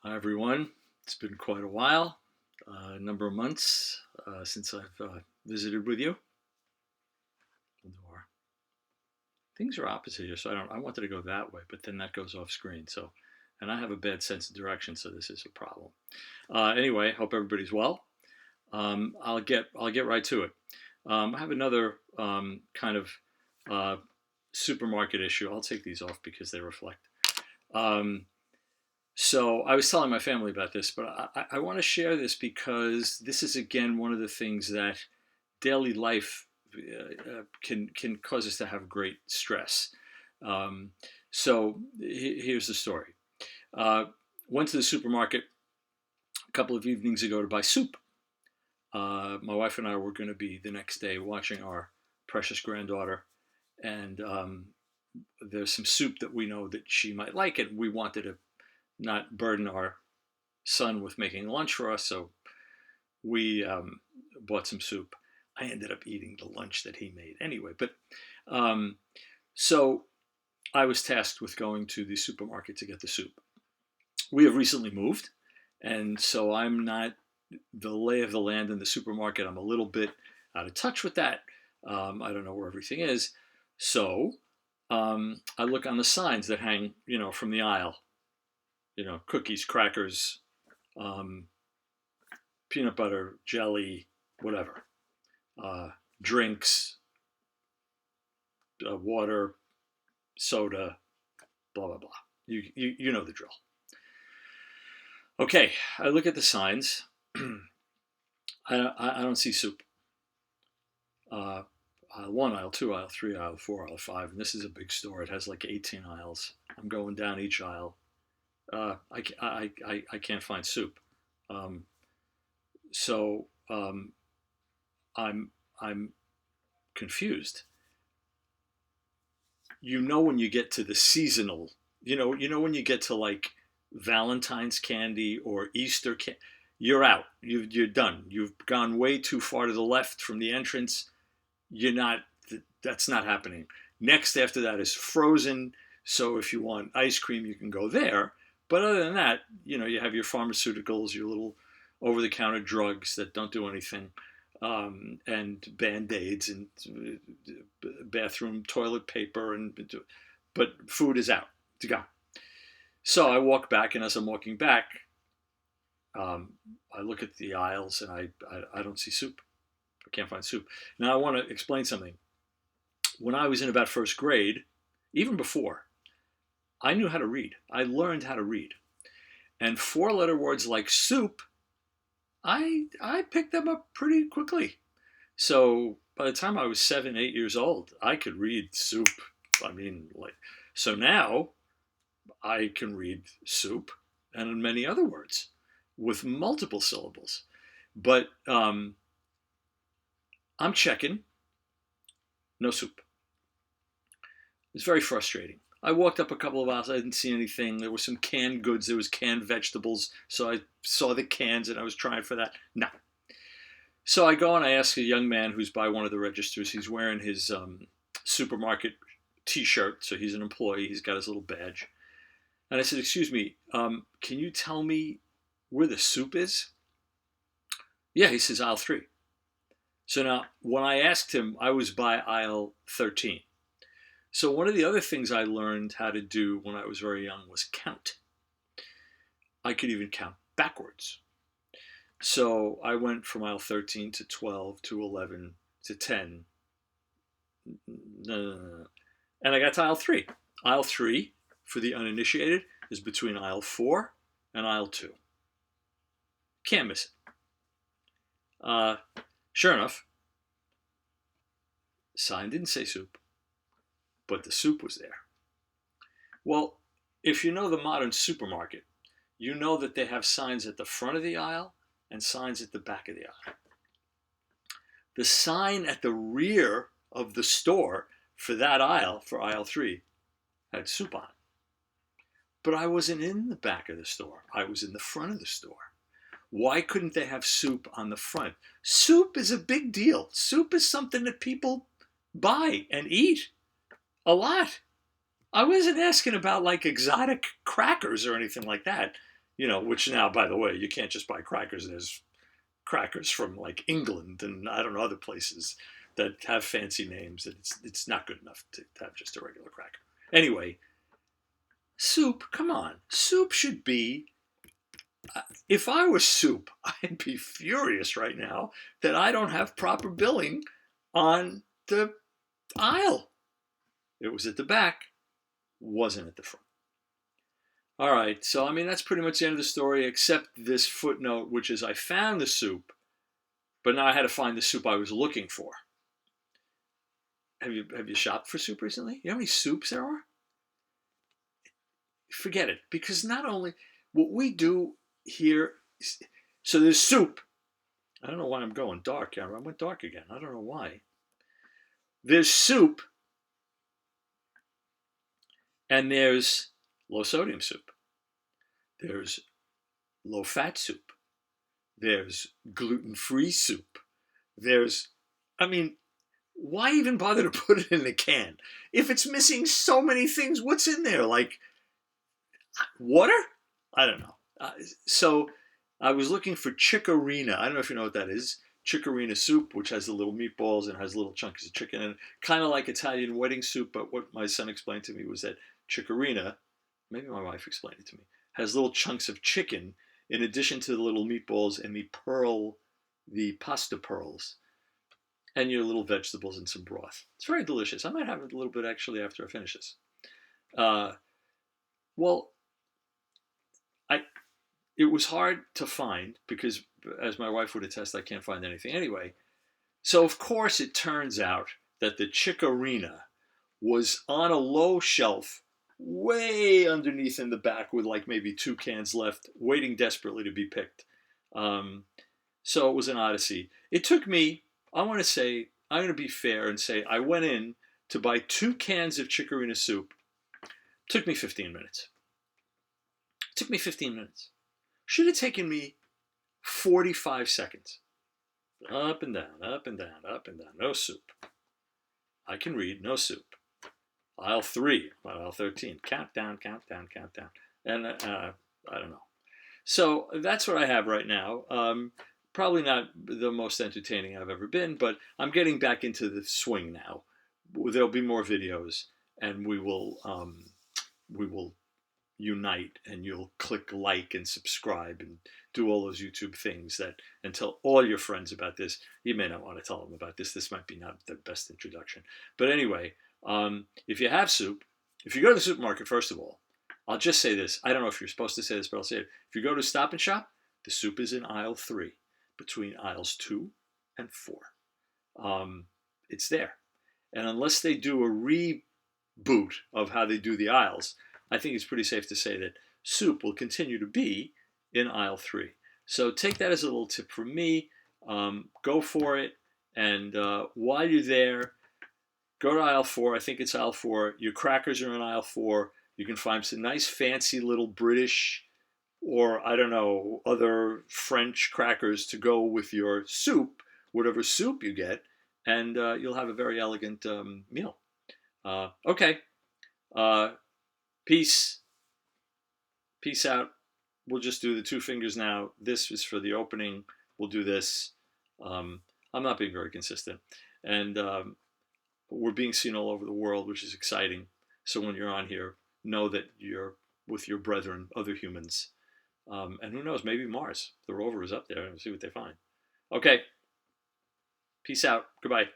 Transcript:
Hi, everyone. It's been quite a while, a number of months since I've visited with you. Things are opposite here, so I wanted to go that way, but then that goes off screen. So, and I have a bad sense of direction, so this is a problem. Anyway, hope everybody's well. I'll get right to it. I have another kind of uh, supermarket issue. I'll take these off because they reflect. Um, So I was telling my family about this, but I want to share this because this is again one of the things that daily life can cause us to have great stress. Um, Here's the story. Uh, Went to the supermarket a couple of evenings ago to buy soup. My wife and I were going to be the next day watching our precious granddaughter, and there's some soup that we know that she might like, and we wanted to not burden our son with making lunch for us, so we bought some soup. I ended up eating the lunch that he made anyway. But um, so I was tasked with going to the supermarket to get the soup. We have recently moved, and so I'm not the lay of the land in the supermarket. I'm a little bit out of touch with that. I don't know where everything is. So I look on the signs that hang, from the aisle. Cookies, crackers, um, peanut butter, jelly, whatever, uh, drinks, water, soda, blah blah blah. You know the drill. Okay, I look at the signs. I don't see soup. Uh, Aisle one, aisle two, aisle three, aisle four, aisle five, and this is a big store. It has like 18 aisles. I'm going down each aisle. I can't find soup. Um, so I'm I'm confused. When you get to the seasonal, when you get to like Valentine's candy or Easter candy, you're out. You're done. You've gone way too far to the left from the entrance. You're not. That's not happening. Next after that is frozen. So if you want ice cream, you can go there. But other than that, you have your pharmaceuticals, your little over-the-counter drugs that don't do anything, and band-aids and bathroom toilet paper, but food is out to go. So I walk back, and as I'm walking back, um, I look at the aisles, and I don't see soup. I can't find soup. Now I want to explain something. When I was in about first grade, even before, I knew how to read. I learned how to read, and four-letter words like soup, I picked them up pretty quickly. So by the time I was 7, 8 years old, I could read soup. I mean, like, so now I can read soup and many other words with multiple syllables. But I'm checking, no soup. It's very frustrating. I walked up a couple of aisles. I didn't see anything. There was some canned goods. There was canned vegetables. So I saw the cans and I was trying for that. No. So I go and I ask a young man who's by one of the registers. He's wearing his supermarket T-shirt, so he's an employee. He's got his little badge. And I said, "Excuse me, can you tell me where the soup is?" Yeah, he says aisle three. So now, when I asked him, I was by aisle 13. So one of the other things I learned how to do when I was very young was count. I could even count backwards. So I went from aisle 13 to 12 to 11 to 10. And I got to aisle 3. Aisle 3, for the uninitiated, is between aisle 4 and aisle 2. Can't miss it. Sure enough, sign didn't say soup, but the soup was there. Well, if you know the modern supermarket, you know that they have signs at the front of the aisle and signs at the back of the aisle. The sign at the rear of the store for that aisle, for aisle 3, had soup on it. But I wasn't in the back of the store. I was in the front of the store. Why couldn't they have soup on the front? Soup is a big deal. Soup is something that people buy and eat a lot. I wasn't asking about like exotic crackers or anything like that. which now, by the way, you can't just buy crackers. There's crackers from like England and I don't know other places that have fancy names. That it's not good enough to have just a regular cracker. Anyway, soup. Come on, soup should be. If I was soup, I'd be furious right now that I don't have proper billing on the aisle. It was at the back, wasn't at the front. All right, so I mean that's pretty much the end of the story, except this footnote, which is I found the soup, but now I had to find the soup I was looking for. Have you shopped for soup recently? You know how many soups there are? Forget it, because not only what we do here, so there's soup. I don't know why I'm going dark. I went dark again. I don't know why. There's soup, and there's low sodium soup. There's low fat soup. There's gluten-free soup. Why even bother to put it in a can? If it's missing so many things, what's in there? Like water? I don't know. So I was looking for Chicorina. I don't know if you know what that is. Chicorina soup, which has the little meatballs and has little chunks of chicken in it. Kind of like Italian wedding soup, but what my son explained to me was that Chicorina, maybe my wife explained it to me, has little chunks of chicken in addition to the little meatballs and the pasta pearls, and your little vegetables and some broth. It's very delicious. I might have it a little bit actually after I finish this. Well, it was hard to find because, as my wife would attest, I can't find anything anyway. So, of course, it turns out that the Chicorina was on a low shelf way underneath in the back with like maybe 2 cans left, waiting desperately to be picked. So it was an odyssey. It took me, I'm going to be fair and say I went in to buy 2 cans of Chicorina soup. It took me 15 minutes. Should have taken me 45 seconds. Up and down, up and down, up and down. No soup. I can read, no soup. Aisle 3, aisle 13. Countdown. And I don't know. So that's what I have right now. Probably not the most entertaining I've ever been, but I'm getting back into the swing now. There'll be more videos, and we will unite, and you'll click like and subscribe and do all those YouTube things and tell all your friends about this. You may not want to tell them about this. This might be not the best introduction. But anyway, if you have soup, if you go to the supermarket, first of all, I'll just say this. I don't know if you're supposed to say this, but I'll say it. If you go to Stop and Shop, the soup is in aisle 3, between aisles 2 and 4. It's there. And unless they do a reboot of how they do the aisles, I think it's pretty safe to say that soup will continue to be in aisle 3. So take that as a little tip from me. Go for it. And while you're there, go to aisle 4. I think it's aisle 4. Your crackers are in aisle 4. You can find some nice fancy little British or, I don't know, other French crackers to go with your soup, whatever soup you get, and you'll have a very elegant meal. Okay. Peace. Peace out. We'll just do the 2 fingers now. This is for the opening. We'll do this. I'm not being very consistent. And we're being seen all over the world, which is exciting. So when you're on here, know that you're with your brethren, other humans. And who knows, maybe Mars. The rover is up there and we'll see what they find. Okay. Peace out. Goodbye.